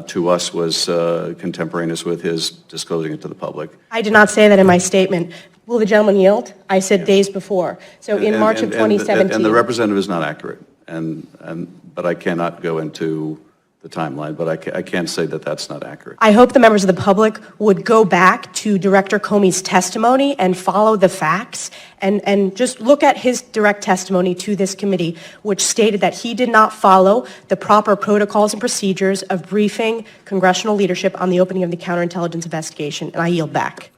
to us was contemporaneous with his disclosing it to the public. I did not say that in my statement. Will the gentleman yield? I said days before. So in March of 2017. And the representative is not accurate, but I cannot go into the timeline, but I can't say that that's not accurate. I hope the members of the public would go back to Director Comey's testimony and follow the facts and just look at his direct testimony to this committee, which stated that he did not follow the proper protocols and procedures of briefing congressional leadership on the opening of the counterintelligence investigation, and I yield back.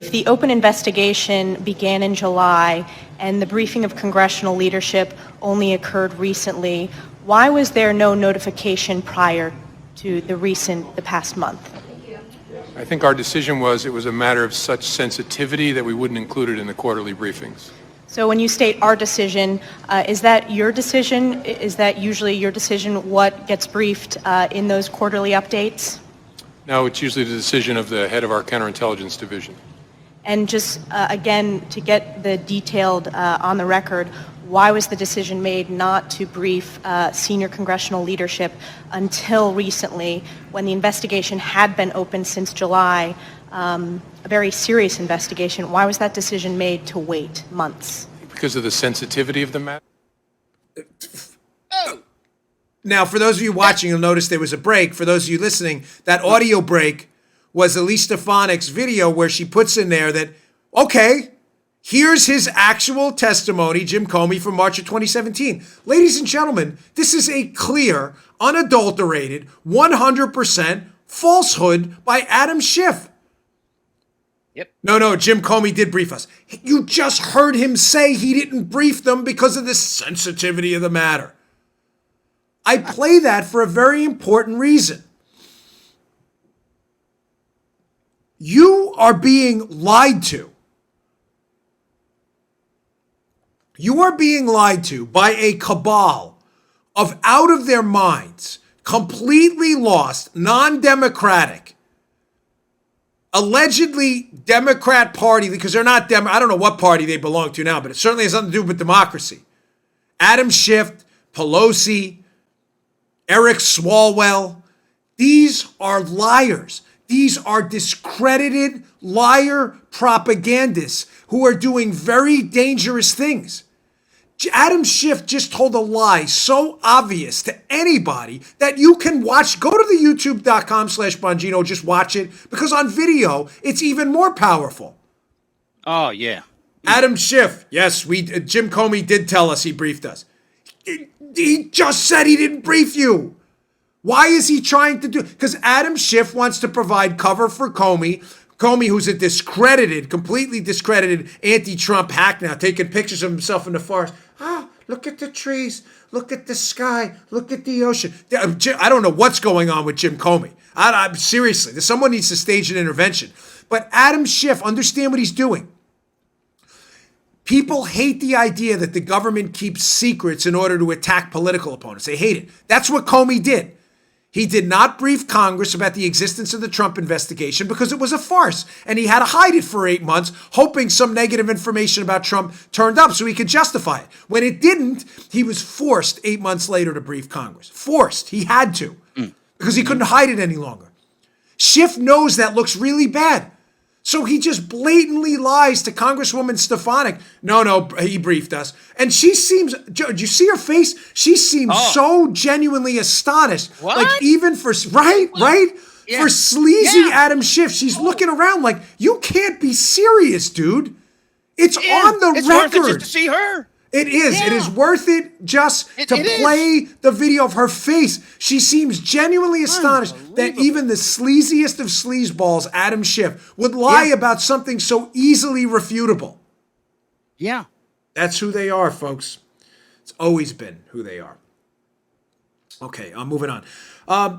If the open investigation began in July and the briefing of congressional leadership only occurred recently, why was there no notification prior to the past month? I think our decision was it was a matter of such sensitivity that we wouldn't include it in the quarterly briefings. So when you state our decision, is that your decision? Is that usually your decision what gets briefed in those quarterly updates? No, it's usually the decision of the head of our counterintelligence division. And just, again, to get the detailed on the record, why was the decision made not to brief senior congressional leadership until recently, when the investigation had been open since July, a very serious investigation? Why was that decision made to wait months? Because of the sensitivity of the matter. Now, for those of you watching, you'll notice there was a break. For those of you listening, that audio break was Elise Stefanik's video where she puts in there that, okay, here's his actual testimony, Jim Comey, from March of 2017. Ladies and gentlemen, this is a clear, unadulterated, 100% falsehood by Adam Schiff. Yep. No, Jim Comey did brief us. You just heard him say he didn't brief them because of the sensitivity of the matter. I play that for a very important reason. You are being lied to. You are being lied to by a cabal of out of their minds, completely lost, non-democratic, allegedly Democrat Party, because they're not I don't know what party they belong to now, but it certainly has nothing to do with democracy. Adam Schiff, Pelosi, Eric Swalwell, these are liars. These are discredited liar propagandists who are doing very dangerous things. Adam Schiff just told a lie so obvious to anybody that you can watch. Go to the youtube.com/Bongino, just watch it, because on video, it's even more powerful. Oh, yeah. Adam Schiff, yes, Jim Comey did tell us he briefed us. He just said he didn't brief you. Why is he trying to do? Because Adam Schiff wants to provide cover for Comey. Comey, who's a discredited, completely discredited anti-Trump hack now, taking pictures of himself in the forest. Look at the trees. Look at the sky. Look at the ocean. I don't know what's going on with Jim Comey. Seriously, someone needs to stage an intervention. But Adam Schiff, understand what he's doing. People hate the idea that the government keeps secrets in order to attack political opponents. They hate it. That's what Comey did. He did not brief Congress about the existence of the Trump investigation because it was a farce, and he had to hide it for 8 months, hoping some negative information about Trump turned up so he could justify it. When it didn't, he was forced 8 months later to brief Congress. Forced. He had to, because he couldn't hide it any longer. Schiff knows that looks really bad. So he just blatantly lies to Congresswoman Stefanik. No, he briefed us. And she seems, did you see her face? She seems so genuinely astonished. What? Like even for, right? for sleazy Adam Schiff. She's looking around like, you can't be serious, dude. It's on the it's record. Worth it just to see her. It is. Yeah. It is worth it just to play the video of her face. She seems genuinely astonished that even the sleaziest of sleazeballs, Adam Schiff, would lie about something so easily refutable. Yeah. That's who they are, folks. It's always been who they are. Okay, I'm moving on.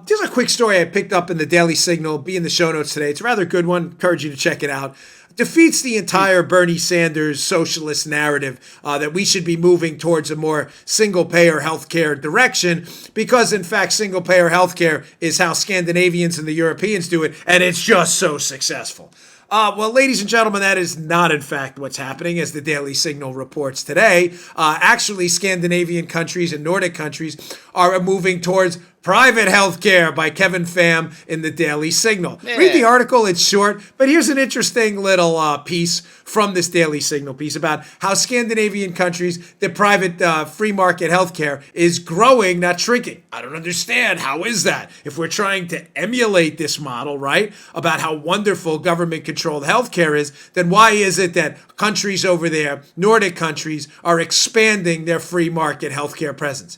Just a quick story I picked up in the Daily Signal. Be in the show notes today. It's a rather good one. Encourage you to check it out. Defeats the entire Bernie Sanders socialist narrative that we should be moving towards a more single-payer healthcare direction because, in fact, single-payer healthcare is how Scandinavians and the Europeans do it, and it's just so successful. Well, ladies and gentlemen, that is not, in fact, what's happening, as the Daily Signal reports today. Actually, Scandinavian countries and Nordic countries are moving towards private healthcare by Kevin Pham in the Daily Signal. Yeah. Read the article. It's short, but here's an interesting little piece from this Daily Signal piece about how Scandinavian countries, the private free market healthcare is growing, not shrinking. I don't understand. How is that? If we're trying to emulate this model, right, about how wonderful government-controlled healthcare is, then why is it that countries over there, Nordic countries, are expanding their free market healthcare presence?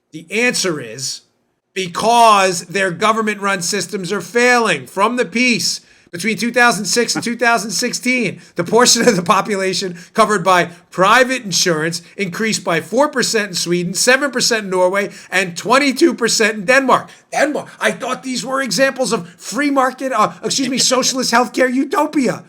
The answer is because their government-run systems are failing. From the piece, between 2006 and 2016, the portion of the population covered by private insurance increased by 4% in Sweden, 7% in Norway, and 22% in Denmark. Denmark, I thought these were examples of free market, socialist healthcare utopia.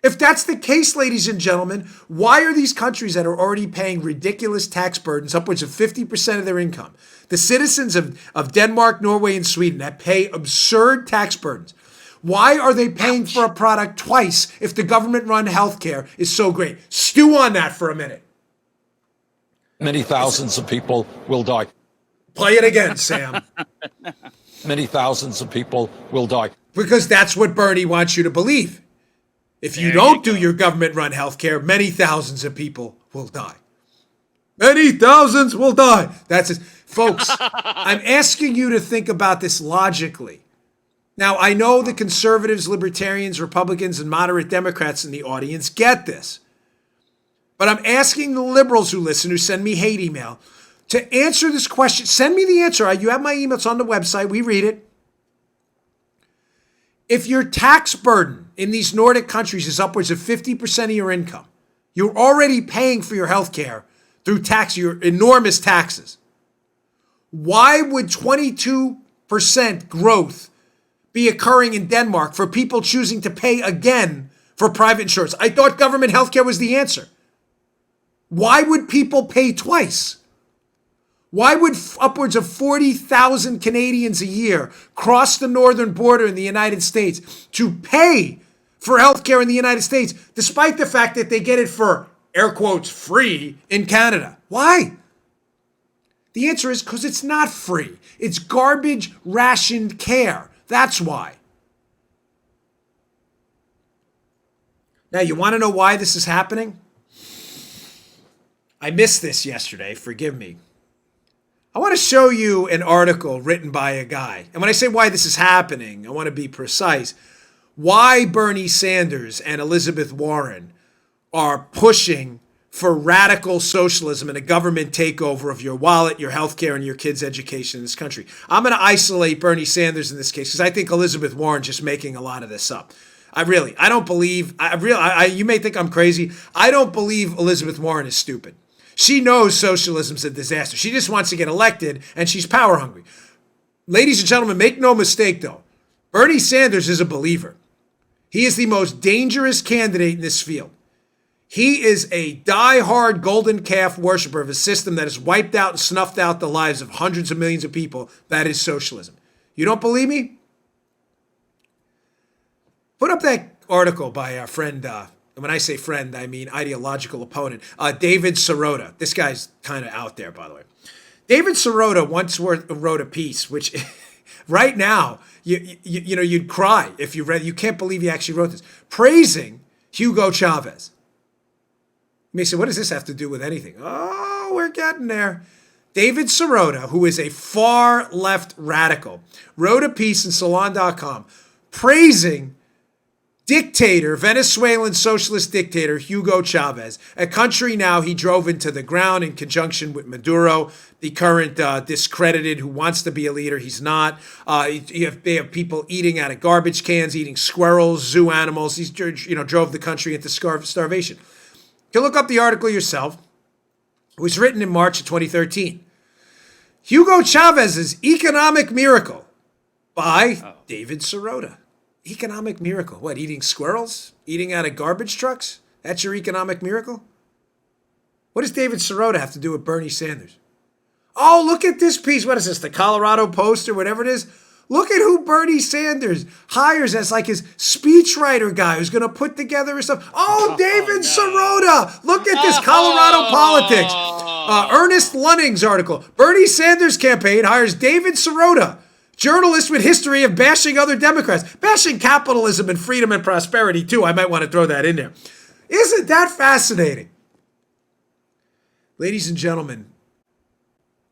If that's the case, ladies and gentlemen, why are these countries that are already paying ridiculous tax burdens, upwards of 50% of their income, the citizens of Denmark, Norway, and Sweden that pay absurd tax burdens, why are they paying for a product twice if the government-run healthcare is so great? Stew on that for a minute. Many thousands of people will die. Play it again, Sam. Many thousands of people will die. Because that's what Bernie wants you to believe. If you don't do your government-run healthcare, many thousands of people will die. Many thousands will die. That's it. Folks, I'm asking you to think about this logically. Now, I know the conservatives, libertarians, Republicans, and moderate Democrats in the audience get this. But I'm asking the liberals who listen, who send me hate email, to answer this question. Send me the answer. You have my email. It's on the website. We read it. If your tax burden in these Nordic countries is upwards of 50% of your income, you're already paying for your health care through your enormous taxes. Why would 22% growth be occurring in Denmark for people choosing to pay again for private insurance? I thought government health care was the answer. Why would people pay twice? Why would upwards of 40,000 Canadians a year cross the northern border in the United States to pay for healthcare in the United States, despite the fact that they get it for, air quotes, free in Canada? Why? The answer is because it's not free. It's garbage rationed care. That's why. Now, you want to know why this is happening? I missed this yesterday. Forgive me. I want to show you an article written by a guy. And when I say why this is happening, I want to be precise. Why Bernie Sanders and Elizabeth Warren are pushing for radical socialism and a government takeover of your wallet, your healthcare, and your kids' education in this country. I'm going to isolate Bernie Sanders in this case because I think Elizabeth Warren's just making a lot of this up. I don't believe, you may think I'm crazy. I don't believe Elizabeth Warren is stupid. She knows socialism's a disaster. She just wants to get elected, and she's power hungry. Ladies and gentlemen, make no mistake, though. Bernie Sanders is a believer. He is the most dangerous candidate in this field. He is a die-hard golden calf worshiper of a system that has wiped out and snuffed out the lives of hundreds of millions of people. That is socialism. You don't believe me? Put up that article by our friend, and when I say friend, I mean ideological opponent, David Sirota. This guy's kind of out there, by the way. David Sirota once wrote a piece, which right now, you'd cry if you read it. You can't believe he actually wrote this. Praising Hugo Chavez. You may say, what does this have to do with anything? Oh, we're getting there. David Sirota, who is a far left radical, wrote a piece in Salon.com praising Venezuelan socialist dictator Hugo Chavez, a country now he drove into the ground in conjunction with Maduro, the current discredited who wants to be a leader. He's not. They have people eating out of garbage cans, eating squirrels, zoo animals. He's drove the country into starvation. You can look up the article yourself. It was written in March of 2013. Hugo Chavez's Economic Miracle by David Sirota. Economic miracle. What, eating squirrels? Eating out of garbage trucks? That's your economic miracle? What does David Sirota have to do with Bernie Sanders? Oh, look at this piece. What is this, the Colorado Post or whatever it is? Look at who Bernie Sanders hires as like his speechwriter guy who's going to put together his stuff. Oh, David Sirota. Look at this, Colorado Politics. Ernest Lunning's article. Bernie Sanders campaign hires David Sirota, journalist with history of bashing other Democrats, bashing capitalism and freedom and prosperity too. I might want to throw that in there. Isn't that fascinating? Ladies and gentlemen,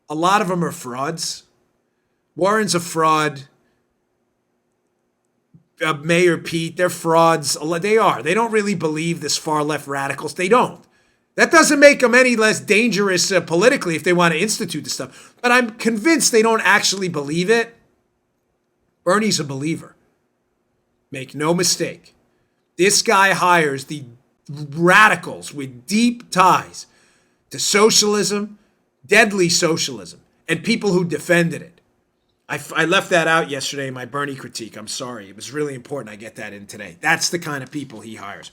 a lot of them are frauds. Warren's a fraud. Mayor Pete, they're frauds. They are. They don't really believe this far left radicals. They don't. That doesn't make them any less dangerous politically if they want to institute this stuff. But I'm convinced they don't actually believe it. Bernie's a believer. Make no mistake. This guy hires the radicals with deep ties to socialism, deadly socialism, and people who defended it. I left that out yesterday in my Bernie critique. I'm sorry. It was really important I get that in today. That's the kind of people he hires.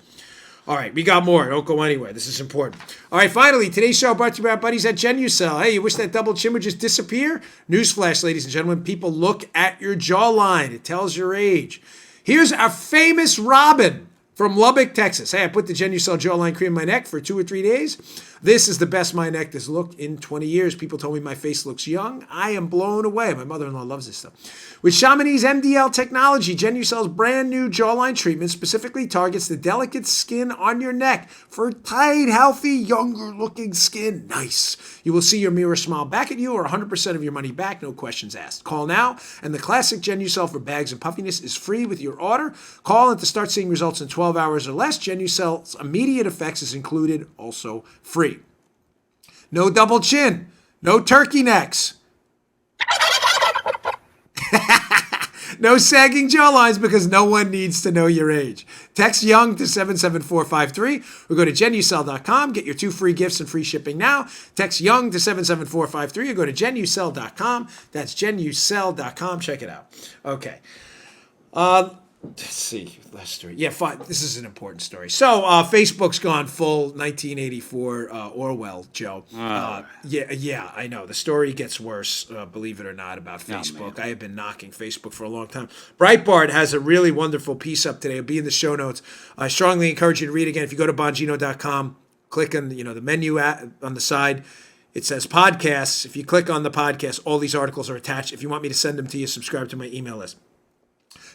All right, we got more. Don't go anywhere. This is important. All right, finally, today's show brought to you by our buddies at Genucel. Hey, you wish that double chin would just disappear? Newsflash, ladies and gentlemen, people look at your jawline. It tells your age. Here's our famous Robin from Lubbock, Texas. Hey, I put the Genucel jawline cream in my neck for 2 or 3 days. This is the best my neck has looked in 20 years. People told me my face looks young. I am blown away. My mother-in-law loves this stuff. With Chamonix's MDL technology, Genucel's brand new jawline treatment specifically targets the delicate skin on your neck for tight, healthy, younger-looking skin. Nice. You will see your mirror smile back at you or 100% of your money back, no questions asked. Call now, and the classic Genucel for bags and puffiness is free with your order. Call and to start seeing results in 12 hours or less. Genucel's immediate effects is included, also free. No double chin. No turkey necks. No sagging jawlines because no one needs to know your age. Text YOUNG to 77453 or go to Genucel.com. Get your 2 free gifts and free shipping now. Text YOUNG to 77453 or go to Genucel.com. That's Genucel.com. Check it out. Okay. Let's see. Last story. Yeah, fine. This is an important story. So, Facebook's gone full 1984 Orwell, Joe. Yeah, I know. The story gets worse, believe it or not, about Facebook. I have been knocking Facebook for a long time. Breitbart has a really wonderful piece up today. It'll be in the show notes. I strongly encourage you to read again. If you go to Bongino.com, click on the menu on the side. It says podcasts. If you click on the podcast, all these articles are attached. If you want me to send them to you, subscribe to my email list.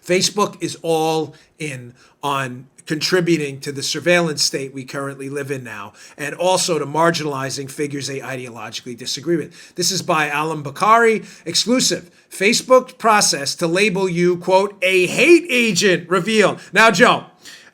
Facebook is all in on contributing to the surveillance state we currently live in now, and also to marginalizing figures they ideologically disagree with. This is by Alam Bakari, exclusive. Facebook process to label you, quote, a hate agent revealed. Now, Joe,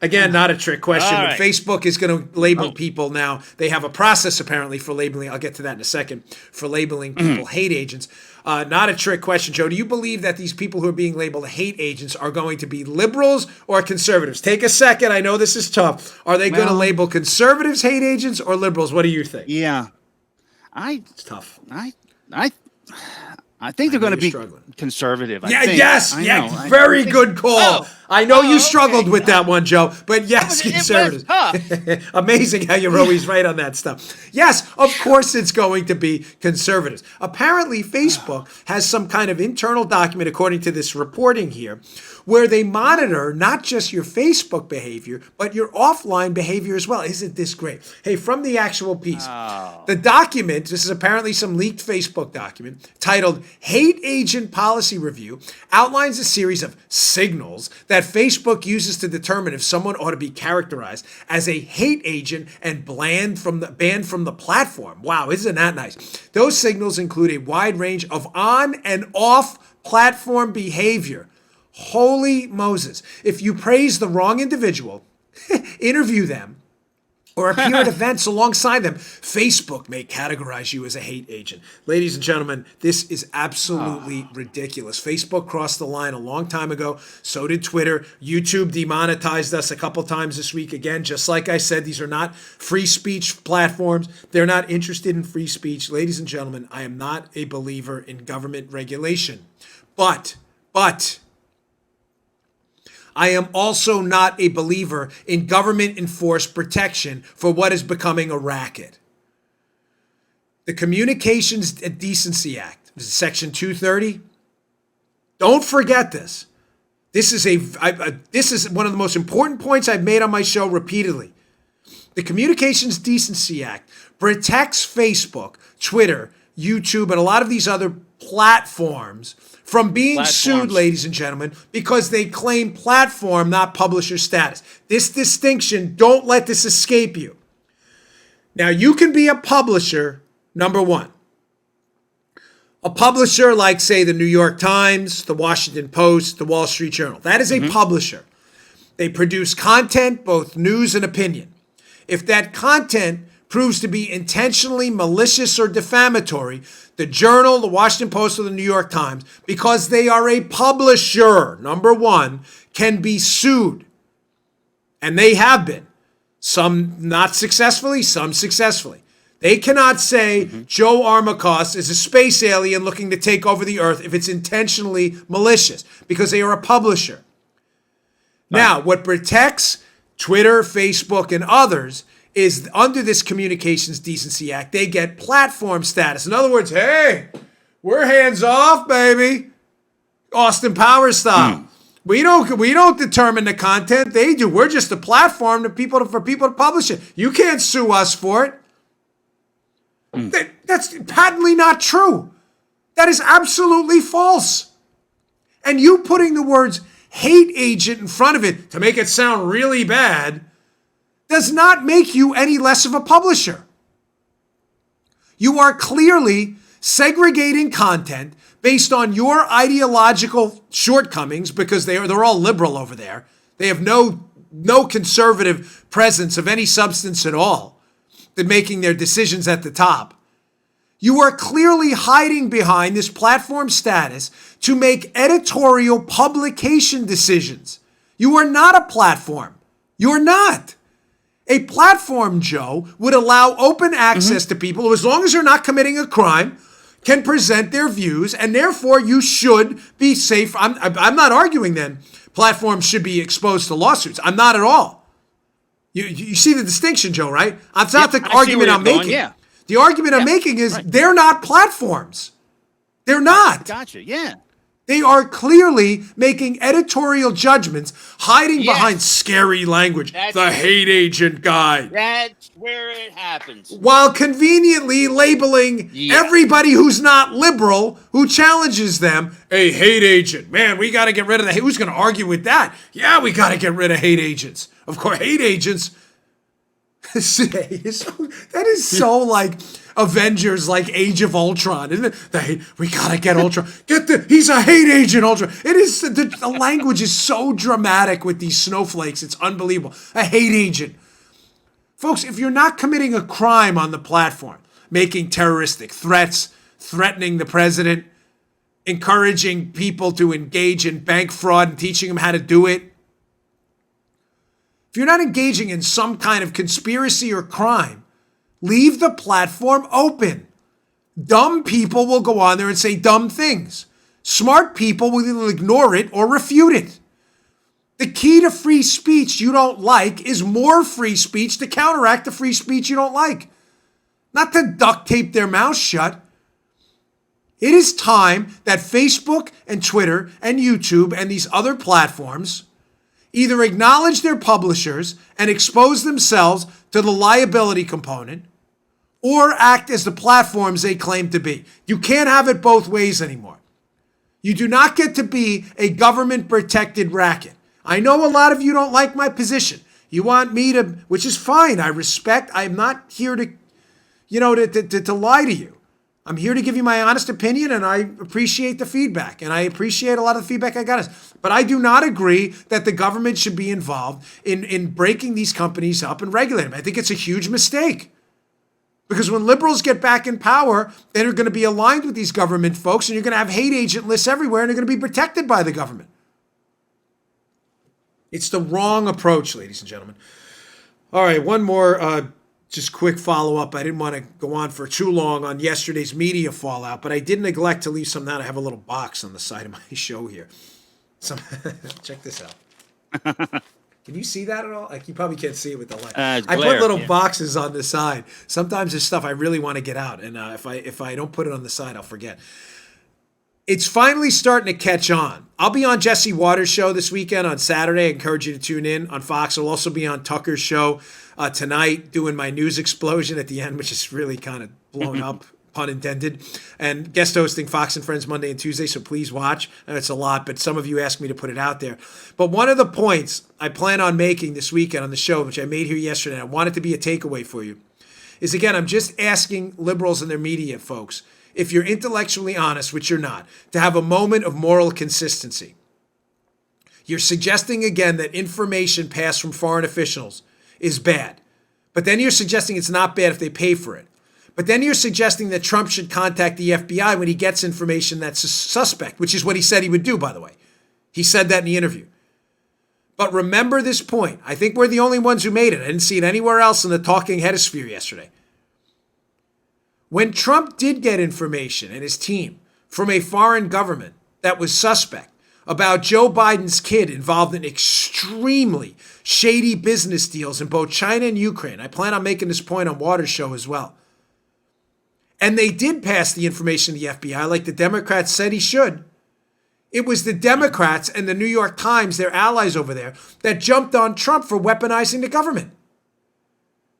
again, not a trick question. When Facebook is going to label people now, they have a process apparently for labeling, I'll get to that in a second, for labeling people hate agents. Not a trick question, Joe. Do you believe that these people who are being labeled hate agents are going to be liberals or conservatives? Take a second. I know this is tough. Are they going to label conservatives hate agents or liberals? What do you think? Yeah. It's tough. I think they're going to be conservative. Very good call. I know you struggled with that one, Joe, but yes, conservatives. Amazing how you're always right on that stuff. Yes, of course it's going to be conservatives. Apparently, Facebook has some kind of internal document, according to this reporting here, where they monitor not just your Facebook behavior, but your offline behavior as well. Isn't this great? Hey, from the actual piece, the document, this is apparently some leaked Facebook document, titled Hate Agent Policy Review, outlines a series of signals that that Facebook uses to determine if someone ought to be characterized as a hate agent and banned from the platform. Wow, isn't that nice? Those signals include a wide range of on and off platform behavior. Holy Moses. If you praise the wrong individual, interview them, or appear at events alongside them, Facebook may categorize you as a hate agent. Ladies and gentlemen, this is absolutely ridiculous. Facebook crossed the line a long time ago. So did Twitter. YouTube demonetized us a couple times this week. Again, just like I said, these are not free speech platforms. They're not interested in free speech. Ladies and gentlemen, I am not a believer in government regulation. But I am also not a believer in government-enforced protection for what is becoming a racket. The Communications Decency Act, Section 230. Don't forget this. This is one of the most important points I've made on my show repeatedly. The Communications Decency Act protects Facebook, Twitter, YouTube, and a lot of these other platforms from being sued, ladies and gentlemen, because they claim platform, not publisher status. This distinction, don't let this escape you. Now, you can be a publisher, number one. A publisher like, say, the New York Times, the Washington Post, the Wall Street Journal. That is a publisher. They produce content, both news and opinion. If that content proves to be intentionally malicious or defamatory, the Journal, the Washington Post, or the New York Times, because they are a publisher, number one, can be sued. And they have been. Some not successfully, some successfully. They cannot say Joe Armacost is a space alien looking to take over the earth if it's intentionally malicious, because they are a publisher. Now, what protects Twitter, Facebook, and others is under this Communications Decency Act, they get platform status. In other words, hey, we're hands off, baby. Austin Powers style. We don't determine the content. They do. We're just a platform for people to publish it. You can't sue us for it. That's patently not true. That is absolutely false. And you putting the words hate agent in front of it to make it sound really bad does not make you any less of a publisher. You are clearly segregating content based on your ideological shortcomings, because they're all liberal over there. They have no conservative presence of any substance at all in making their decisions at the top. You are clearly hiding behind this platform status to make editorial publication decisions. You are not a platform. You're not. A platform, Joe, would allow open access to people who, as long as they're not committing a crime, can present their views, and therefore you should be safe. I'm not arguing then platforms should be exposed to lawsuits. I'm not at all. You see the distinction, Joe, right? That's not the argument I'm making. Yeah. The argument I'm making is they're not platforms. They're not. Gotcha, yeah. They are clearly making editorial judgments, hiding behind scary language. The hate agent guy. That's where it happens. While conveniently labeling everybody who's not liberal, who challenges them, a hate agent. Man, we got to get rid of the hate. Who's going to argue with that? Yeah, we got to get rid of hate agents. Of course, hate agents. That is so like Avengers, like Age of Ultron, isn't it? We gotta get Ultron. He's a hate agent, Ultron. It is the language is so dramatic with these snowflakes. It's unbelievable. A hate agent, folks. If you're not committing a crime on the platform, making terroristic threats, threatening the president, encouraging people to engage in bank fraud and teaching them how to do it. If you're not engaging in some kind of conspiracy or crime, leave the platform open. Dumb people will go on there and say dumb things. Smart people will either ignore it or refute it. The key to free speech you don't like is more free speech to counteract the free speech you don't like. Not to duct tape their mouths shut. It is time that Facebook and Twitter and YouTube and these other platforms either acknowledge their publishers and expose themselves to the liability component, or act as the platforms they claim to be. You can't have it both ways anymore. You do not get to be a government-protected racket. I know a lot of you don't like my position. You want me to, which is fine. I respect. I'm not here to, to lie to you. I'm here to give you my honest opinion, and I appreciate the feedback, and I appreciate a lot of the feedback I got. But I do not agree that the government should be involved in breaking these companies up and regulating them. I think it's a huge mistake. Because when liberals get back in power, they're going to be aligned with these government folks, and you're going to have hate agent lists everywhere, and they're going to be protected by the government. It's the wrong approach, ladies and gentlemen. All right, one more just quick follow-up. I didn't want to go on for too long on yesterday's media fallout, but I did neglect to leave some out. I have a little box on the side of my show here. Check this out. Can you see that at all? Like, you probably can't see it with the light. I put little boxes on the side. Sometimes there's stuff I really want to get out, and if I don't put it on the side, I'll forget. It's finally starting to catch on. I'll be on Jesse Waters' show this weekend on Saturday. I encourage you to tune in on Fox. I'll also be on Tucker's show tonight doing my news explosion at the end, which is really kind of blown up, pun intended, and guest hosting Fox and Friends Monday and Tuesday, so please watch. And it's a lot, but some of you asked me to put it out there. But one of the points I plan on making this weekend on the show, which I made here yesterday, and I want it to be a takeaway for you, is, again, I'm just asking liberals and their media folks, if you're intellectually honest, which you're not, to have a moment of moral consistency. You're suggesting, again, that information passed from foreign officials is bad. But then you're suggesting it's not bad if they pay for it. But then you're suggesting that Trump should contact the FBI when he gets information that's suspect, which is what he said he would do, by the way. He said that in the interview. But remember this point. I think we're the only ones who made it. I didn't see it anywhere else in the talking headosphere yesterday. When Trump did get information and his team from a foreign government that was suspect about Joe Biden's kid involved in extremely shady business deals in both China and Ukraine, I plan on making this point on Waters' show as well. And they did pass the information to the FBI like the Democrats said he should. It was the Democrats and the New York Times, their allies over there, that jumped on Trump for weaponizing the government.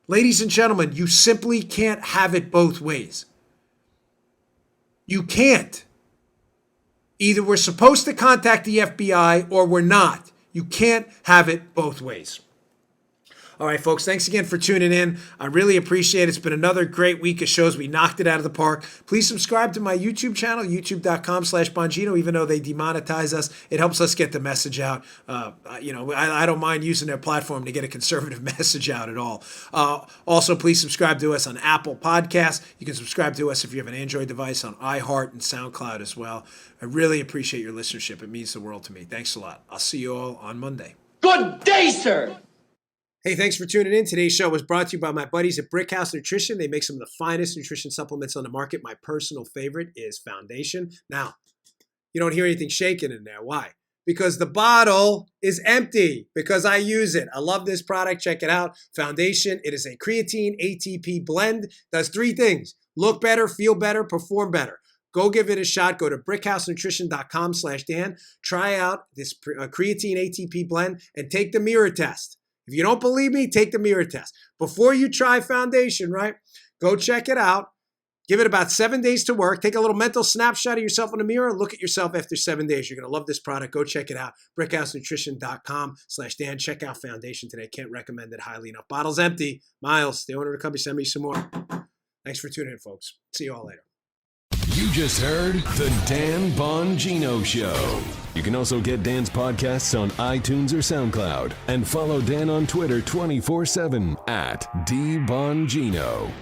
Ladies and gentlemen, you simply can't have it both ways. You can't. Either we're supposed to contact the FBI or we're not. You can't have it both ways. All right, folks, thanks again for tuning in. I really appreciate it. It's been another great week of shows. We knocked it out of the park. Please subscribe to my YouTube channel, youtube.com/Bongino. Even though they demonetize us, it helps us get the message out. I don't mind using their platform to get a conservative message out at all. Also, please subscribe to us on Apple Podcasts. You can subscribe to us if you have an Android device on iHeart and SoundCloud as well. I really appreciate your listenership. It means the world to me. Thanks a lot. I'll see you all on Monday. Good day, sir. Hey, thanks for tuning in. Today's show was brought to you by my buddies at Brickhouse Nutrition. They make some of the finest nutrition supplements on the market. My personal favorite is Foundation. Now, you don't hear anything shaking in there. Why? Because the bottle is empty, because I use it. I love this product. Check it out. Foundation. It is a creatine ATP blend. Does three things: look better, feel better, perform better. Go give it a shot. Go to brickhousenutrition.com/Dan. Try out this creatine ATP blend and take the mirror test. If you don't believe me, take the mirror test. Before you try Foundation, right? Go check it out. Give it about 7 days to work. Take a little mental snapshot of yourself in the mirror. Look at yourself after 7 days. You're going to love this product. Go check it out. brickhousenutrition.com/Dan. Check out Foundation today. Can't recommend it highly enough. Bottle's empty. Miles, the owner of the company, send me some more. Thanks for tuning in, folks. See you all later. You just heard The Dan Bongino Show. You can also get Dan's podcasts on iTunes or SoundCloud. And follow Dan on Twitter 24/7 @DBongino.